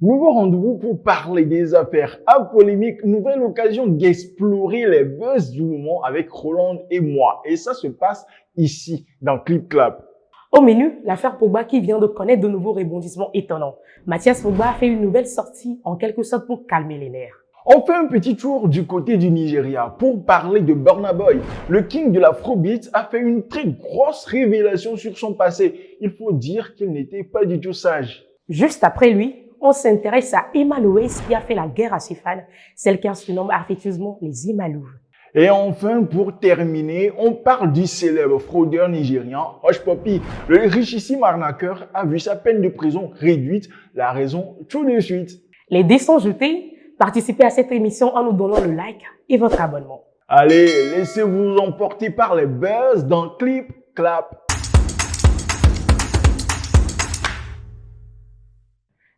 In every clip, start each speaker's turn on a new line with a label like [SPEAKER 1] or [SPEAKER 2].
[SPEAKER 1] Nouveau rendez-vous pour parler des affaires à polémique. Nouvelle occasion d'explorer les buzz du moment avec Roland et moi. Et ça se passe ici, dans Clip Clap.
[SPEAKER 2] Au menu, l'affaire Pogba qui vient de connaître de nouveaux rebondissements étonnants. Mathias Pogba a fait une nouvelle sortie en quelque sorte pour calmer les nerfs.
[SPEAKER 1] On fait un petit tour du côté du Nigeria pour parler de Burna Boy. Le king de l'Afrobeat a fait une très grosse révélation sur son passé. Il faut dire qu'il n'était pas du tout sage.
[SPEAKER 2] Juste après lui, on s'intéresse à Emma Louès qui a fait la guerre à ses fans, celle qui surnomme affectueusement les Emalou.
[SPEAKER 1] Et enfin, pour terminer, on parle du célèbre fraudeur nigérian Hush Puppy. Le richissime arnaqueur a vu sa peine de prison réduite. La raison, tout de suite.
[SPEAKER 2] Les dés sont jetés. Participez à cette émission en nous donnant le like et votre abonnement.
[SPEAKER 1] Allez, laissez-vous emporter par les buzz dans Clip Clap.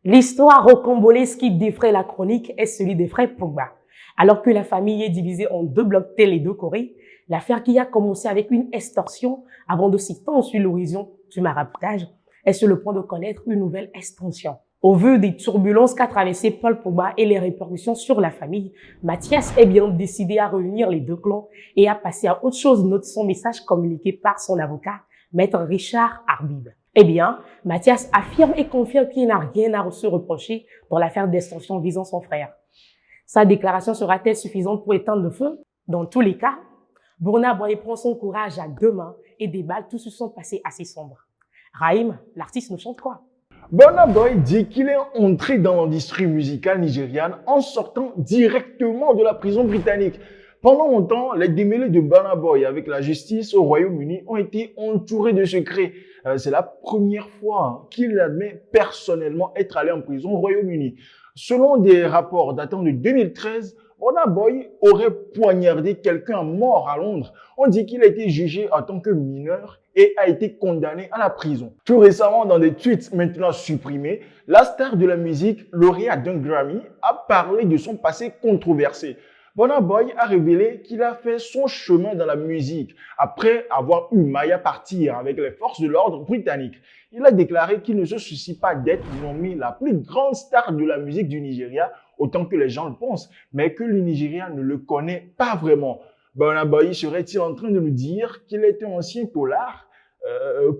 [SPEAKER 2] L'histoire rocambolesque qui défraie la chronique est celui des frères Pogba. Alors que la famille est divisée en deux blocs télé de Corée, l'affaire qui a commencé avec une extorsion avant de s'étendre sur l'horizon du maraboutage est sur le point de connaître une nouvelle extension. Au vu des turbulences qu'a traversé Paul Pogba et les répercussions sur la famille, Mathias est bien décidé à réunir les deux clans et à passer à autre chose, note son message communiqué par son avocat, maître Richard Arbib. Eh bien, Mathias affirme et confirme qu'il n'a rien à se reprocher dans l'affaire d'extorsion visant son frère. Sa déclaration sera-t-elle suffisante pour éteindre le feu? Dans tous les cas, Burna Boy prend son courage à deux mains et déballe tout sur son passé assez sombre. Raïm, l'artiste, nous chante quoi?
[SPEAKER 1] Burna Boy dit qu'il est entré dans l'industrie musicale nigériane en sortant directement de la prison britannique. Pendant longtemps, les démêlés de Burna Boy avec la justice au Royaume-Uni ont été entourés de secrets. C'est la première fois qu'il admet personnellement être allé en prison au Royaume-Uni. Selon des rapports datant de 2013, Burna Boy aurait poignardé quelqu'un mort à Londres. On dit qu'il a été jugé en tant que mineur et a été condamné à la prison. Tout récemment, dans des tweets maintenant supprimés, la star de la musique, lauréat d'un Grammy, a parlé de son passé controversé. Burna Boy a révélé qu'il a fait son chemin dans la musique après avoir eu maille à partir avec les forces de l'ordre britanniques. Il a déclaré qu'il ne se soucie pas d'être nommé la plus grande star de la musique du Nigeria, autant que les gens le pensent, mais que le Nigeria ne le connaît pas vraiment. Burna Boy serait-il en train de nous dire qu'il était un ancien tolard?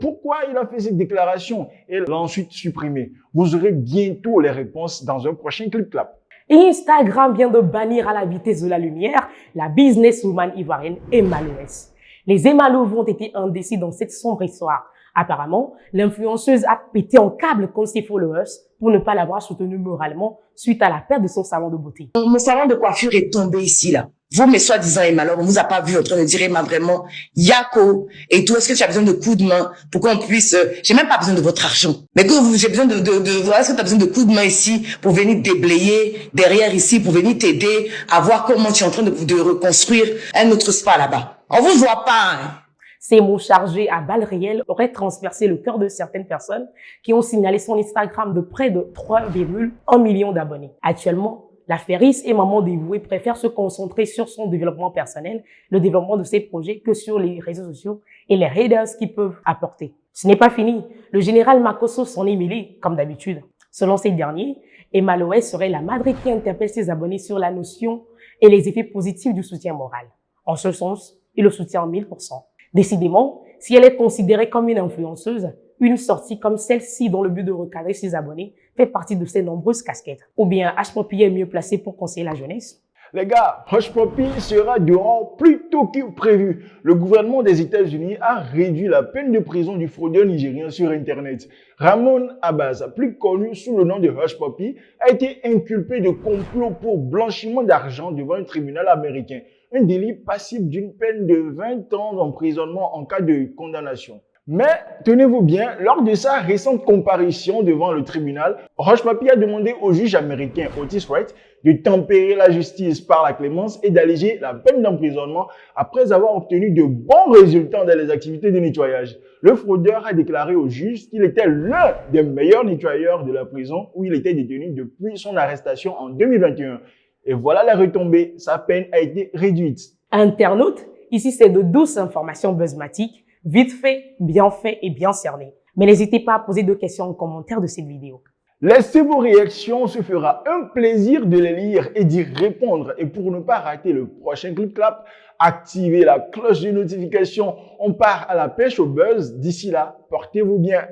[SPEAKER 1] Pourquoi il a fait cette déclaration et l'a ensuite supprimée? Vous aurez bientôt les réponses dans un prochain Clip Clap.
[SPEAKER 2] Instagram vient de bannir à la vitesse de la lumière la businesswoman ivoirienne Emma Louès. Les Emalou ont été indécis dans cette sombre histoire. Apparemment, l'influenceuse a pété en câble contre ses followers pour ne pas l'avoir soutenue moralement suite à la perte de son salon de beauté.
[SPEAKER 3] Mon salon de coiffure est tombé ici, là. Vous, mes soi-disant Emma, on vous a pas vu en train de dire Emma vraiment, Yako et tout. Est-ce que tu as besoin de coups de main pour qu'on puisse, j'ai même pas besoin de votre argent. Mais que j'ai besoin est-ce que tu as besoin de coups de main ici pour venir déblayer derrière ici, pour venir t'aider à voir comment tu es en train de reconstruire un autre spa là-bas. On vous voit pas, hein.
[SPEAKER 2] Ces mots chargés à balles réelles auraient transpercé le cœur de certaines personnes qui ont signalé son Instagram de près de 3,1 millions d'abonnés. Actuellement, l'affairiste et maman dévouée préfère se concentrer sur son développement personnel, le développement de ses projets, que sur les réseaux sociaux et les haters qu'ils peuvent apporter. Ce n'est pas fini. Le général Makosso s'en est mêlé, comme d'habitude. Selon ces derniers, Emma Louès serait la madre qui interpelle ses abonnés sur la notion et les effets positifs du soutien moral. En ce sens, il le soutient en 1000%. Décidément, si elle est considérée comme une influenceuse, une sortie comme celle-ci dans le but de recadrer ses abonnés fait partie de ses nombreuses casquettes. Ou bien Hush Puppy est mieux placé pour conseiller la jeunesse?
[SPEAKER 1] Les gars, Hush Puppy sera dehors plus tôt que prévu. Le gouvernement des États-Unis a réduit la peine de prison du fraudeur nigérien sur Internet. Ramon Abbas, plus connu sous le nom de Hush Puppy, a été inculpé de complot pour blanchiment d'argent devant un tribunal américain. Un délit passible d'une peine de 20 ans d'emprisonnement en cas de condamnation. Mais, tenez-vous bien, lors de sa récente comparution devant le tribunal, Hush Puppy a demandé au juge américain Otis Wright de tempérer la justice par la clémence et d'alléger la peine d'emprisonnement après avoir obtenu de bons résultats dans les activités de nettoyage. Le fraudeur a déclaré au juge qu'il était l'un des meilleurs nettoyeurs de la prison où il était détenu depuis son arrestation en 2021. Et voilà la retombée, sa peine a été réduite.
[SPEAKER 2] Internautes, ici c'est de douces informations buzzmatiques, vite fait, bien fait et bien cernées. Mais n'hésitez pas à poser 2 questions en commentaire de cette vidéo.
[SPEAKER 1] Laissez vos réactions, on se fera un plaisir de les lire et d'y répondre. Et pour ne pas rater le prochain Clip Clap, activez la cloche de notification. On part à la pêche au buzz. D'ici là, portez-vous bien.